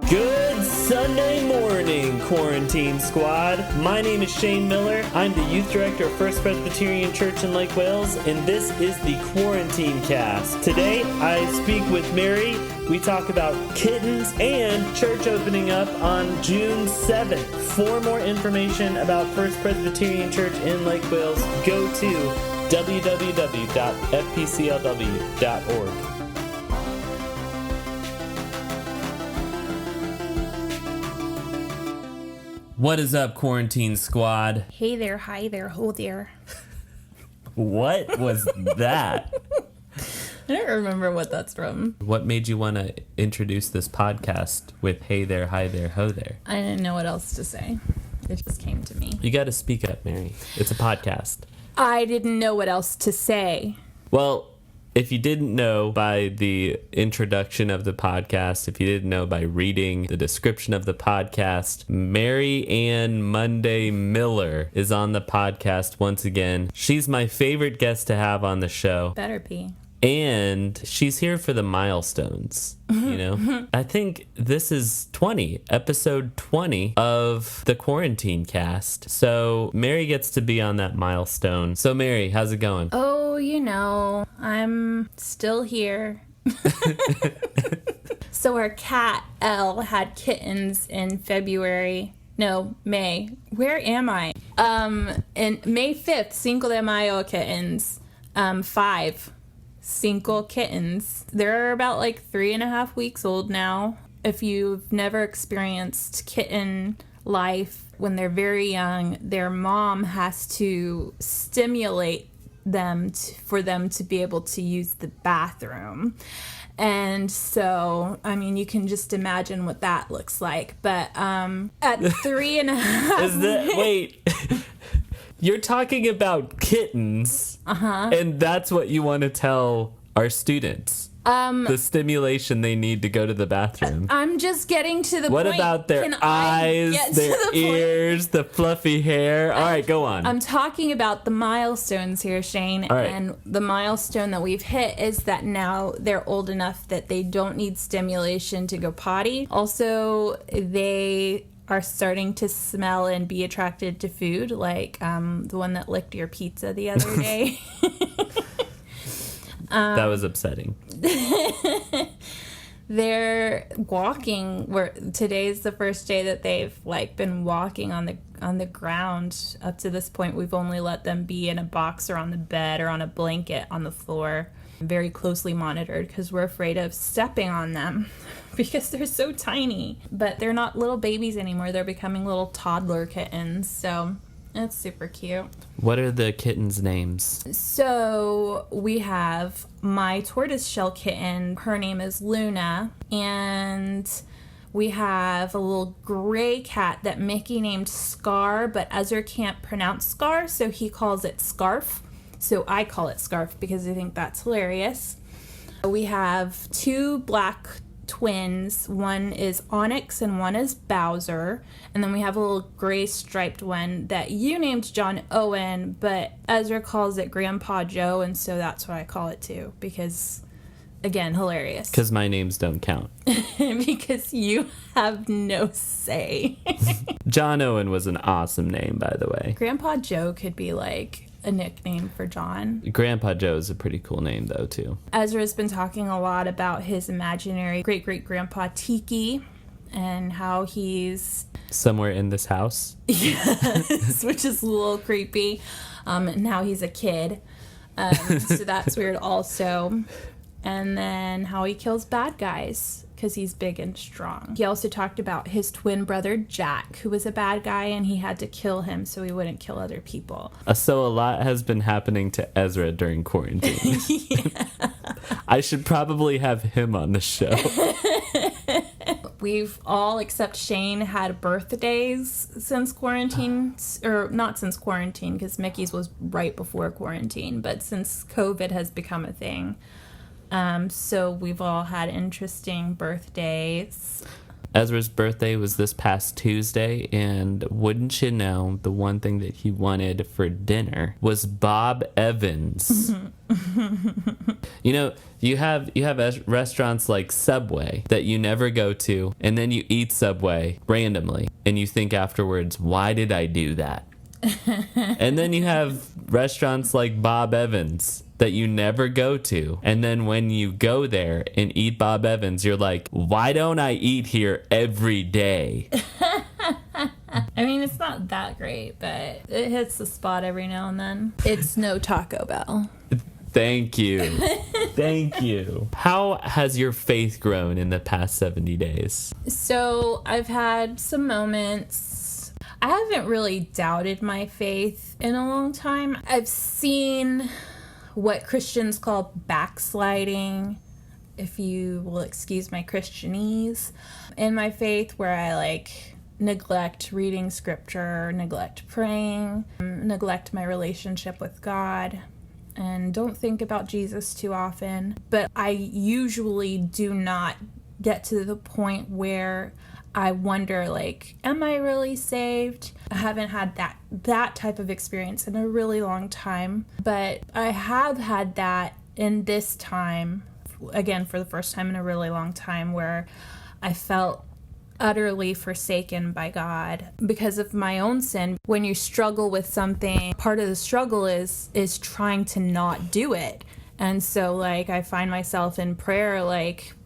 Good Sunday morning, Quarantine Squad. My name is Shane Miller. I'm the Youth Director of First Presbyterian Church in Lake Wales, and this is the Quarantine Cast. Today, I speak with Mary. We talk about Kittens and church opening up on June 7th. For more information about First Presbyterian Church in Lake Wales, go to www.fpclw.org. What is up, Quarantine Squad? Hey there, hi there, ho there. What was that? I don't remember what that's from. What made you want to introduce this podcast with hey there, hi there, ho there? I didn't know what else to say. It just came to me. You got to speak up, Mary. It's a podcast. I didn't know what else to say. Well, if you didn't know by the introduction of the podcast, if you didn't know by reading the description of the podcast, Mary Ann Monday Miller is on the podcast once again. She's my favorite guest to have on the show. Better be. And she's here for the milestones, you know? I think this is episode 20 of the Quarantine Cast. So Mary gets to be on that milestone. So Mary, how's it going? Oh, you know, I'm still here. So our cat, Elle, had kittens in May. Where am I? In May 5th, Cinco de Mayo kittens. 5 kittens. They're about like 3.5 weeks old now. If you've never experienced kitten life, when they're very young, their mom has to stimulate them for them to be able to use the bathroom. And so, I mean, you can just imagine what that looks like. But at 3.5... Wait... You're talking about kittens, and that's what you want to tell our students. The stimulation they need to go to the bathroom. I'm just getting to the what point. What about their eyes, their ears, the fluffy hair? All right, go on. I'm talking about the milestones here, Shane. All right. And the milestone that we've hit is that now they're old enough that they don't need stimulation to go potty. Also, they are starting to smell and be attracted to food, like the one that licked your pizza the other day. That was upsetting. They're walking. Today's the first day that they've been walking on the ground. Up to this point, we've only let them be in a box or on the bed or on a blanket on the floor. Very closely monitored because we're afraid of stepping on them because they're so tiny. But they're not little babies anymore. They're becoming little toddler kittens. So it's super cute. What are the kittens' names? So we have my tortoiseshell kitten. Her name is Luna. And we have a little gray cat that Mickey named Scar, but Ezra can't pronounce Scar, so he calls it Scarf. So I call it Scarf because I think that's hilarious. We have 2 black twins. One is Onyx and one is Bowser. And then we have a little gray striped one that you named John Owen, but Ezra calls it Grandpa Joe, and so that's what I call it too. Because, again, hilarious. Because my names don't count. Because you have no say. John Owen was an awesome name, by the way. Grandpa Joe could be like a nickname for John. Grandpa Joe is a pretty cool name, though, too. Ezra's been talking a lot about his imaginary great-great-grandpa Tiki and how he's... somewhere in this house? Yes, which is a little creepy. And how he's a kid. So that's weird also. And then how he kills bad guys because he's big and strong. He also talked about his twin brother Jack, who was a bad guy, and he had to kill him so he wouldn't kill other people. So a lot has been happening to Ezra during quarantine. Yeah. I should probably have him on the show. We've all, except Shane, had birthdays since quarantine, or not since quarantine, because Mickey's was right before quarantine, but since COVID has become a thing. So we've all had interesting birthdays. Ezra's birthday was this past Tuesday, and wouldn't you know, the one thing that he wanted for dinner was Bob Evans. You know, you have restaurants like Subway that you never go to, and then you eat Subway randomly, and you think afterwards, why did I do that? And then you have restaurants like Bob Evans that you never go to, and then when you go there and eat Bob Evans, you're like, why don't I eat here every day? I mean, it's not that great, but it hits the spot every now and then. It's no Taco Bell. Thank you. Thank you. How has your faith grown in the past 70 days? So I've had some moments. I haven't really doubted my faith in a long time. I've seen what Christians call backsliding, if you will excuse my Christianese, in my faith, where I neglect reading scripture, neglect praying, neglect my relationship with God, and don't think about Jesus too often. But I usually do not get to the point where I wonder, am I really saved? I haven't had that type of experience in a really long time, but I have had that in this time, again, for the first time in a really long time, where I felt utterly forsaken by God because of my own sin. When you struggle with something, part of the struggle is trying to not do it. And so I find myself in prayer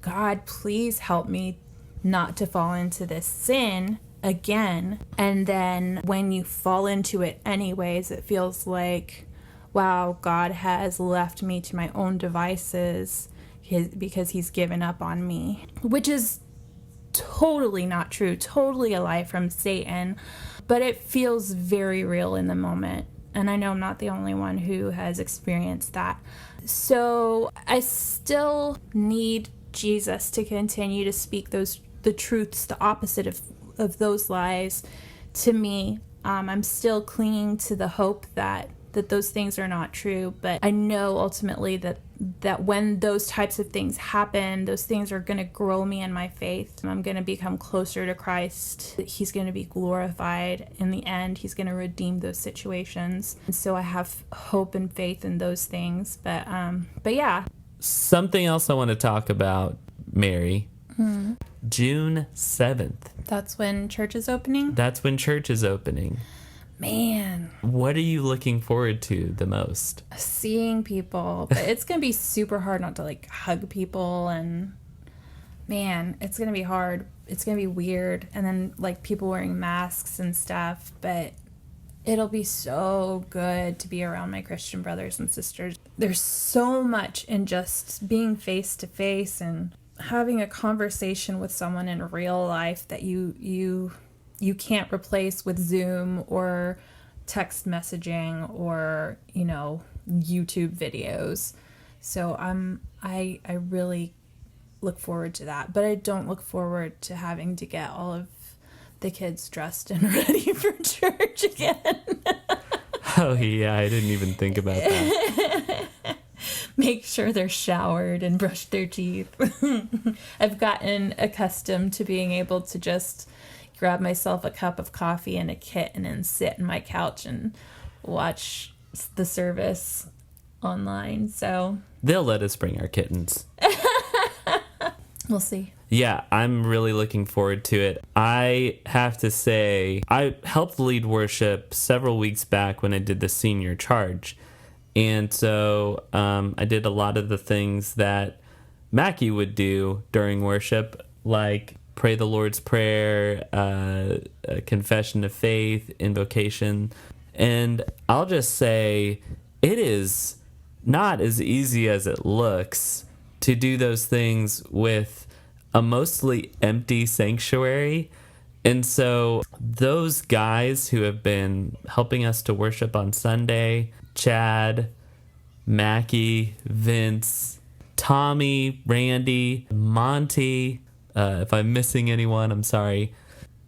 God, please help me not to fall into this sin again. And then when you fall into it anyways, it feels like, wow, God has left me to my own devices because he's given up on me, which is totally not true, totally a lie from Satan, but it feels very real in the moment. And I know I'm not the only one who has experienced that. So I still need Jesus to continue to speak the truths, the opposite of those lies to me. I'm still clinging to the hope that those things are not true, but I know ultimately that when those types of things happen, those things are going to grow me in my faith. I'm going to become closer to Christ. He's going to be glorified in the end. He's going to redeem those situations. And so I have hope and faith in those things. But yeah. Something else I want to talk about, Mary. June 7th. That's when church is opening? That's when church is opening. Man. What are you looking forward to the most? Seeing people. But it's going to be super hard not to hug people, and man, it's going to be hard. It's going to be weird. And then people wearing masks and stuff, but it'll be so good to be around my Christian brothers and sisters. There's so much in just being face to face and having a conversation with someone in real life that you can't replace with Zoom or text messaging or, YouTube videos. So I really look forward to that, but I don't look forward to having to get all of the kids dressed and ready for church again. Oh yeah, I didn't even think about that. Make sure they're showered and brush their teeth. I've gotten accustomed to being able to just grab myself a cup of coffee and a kitten and sit in my couch and watch the service online. So they'll let us bring our kittens. We'll see. Yeah, I'm really looking forward to it. I have to say, I helped lead worship several weeks back when I did the senior charge. And so I did a lot of the things that Mackie would do during worship, like pray the Lord's Prayer, confession of faith, invocation. And I'll just say it is not as easy as it looks to do those things with a mostly empty sanctuary. And so those guys who have been helping us to worship on Sunday, Chad, Mackie, Vince, Tommy, Randy, Monty, if I'm missing anyone, I'm sorry.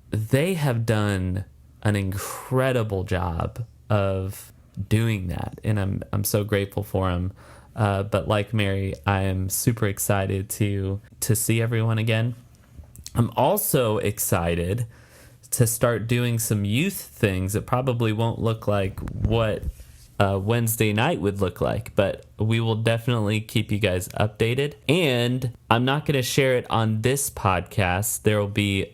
They have done an incredible job of doing that, and I'm so grateful for them. But like Mary, I am super excited to see everyone again. I'm also excited to start doing some youth things. It probably won't look like what Wednesday night would look like, but we will definitely keep you guys updated. And I'm not going to share it on this podcast. There will be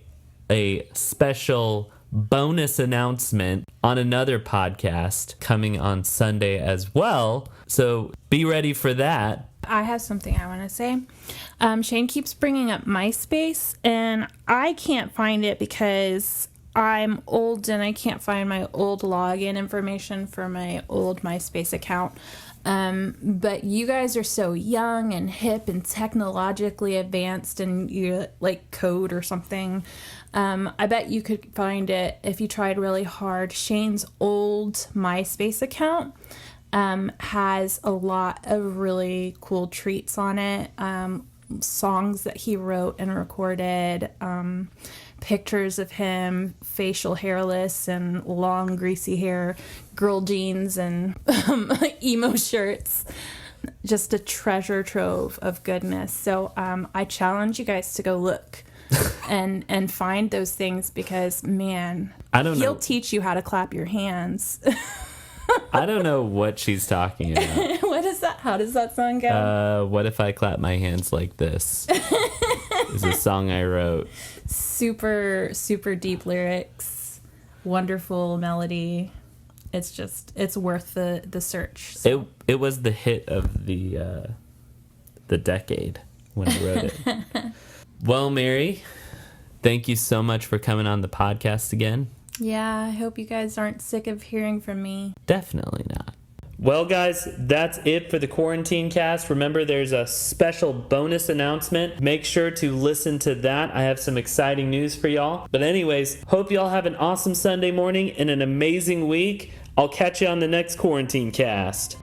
a special bonus announcement on another podcast coming on Sunday as well. So be ready for that. I have something I want to say. Shane keeps bringing up MySpace, and I can't find it because I'm old and I can't find my old login information for my old MySpace account. But you guys are so young and hip and technologically advanced, and you like code or something. I bet you could find it if you tried really hard. Shane's old MySpace account has a lot of really cool treats on it. Songs that he wrote and recorded, pictures of him, facial hairless and long greasy hair, girl jeans and emo shirts. Just a treasure trove of goodness. So I challenge you guys to go look and find those things, because man, he'll teach you how to clap your hands. I don't know what she's talking about. What is that? How does that song go? What if I clap my hands like this? Is a song I wrote. Super, super deep lyrics, wonderful melody. It's worth the search. So. It was the hit of the decade when I wrote it. Well, Mary, thank you so much for coming on the podcast again. Yeah, I hope you guys aren't sick of hearing from me. Definitely not. Well, guys, that's it for the Quarantine Cast. Remember, there's a special bonus announcement. Make sure to listen to that. I have some exciting news for y'all. But anyways, hope y'all have an awesome Sunday morning and an amazing week. I'll catch you on the next Quarantine Cast.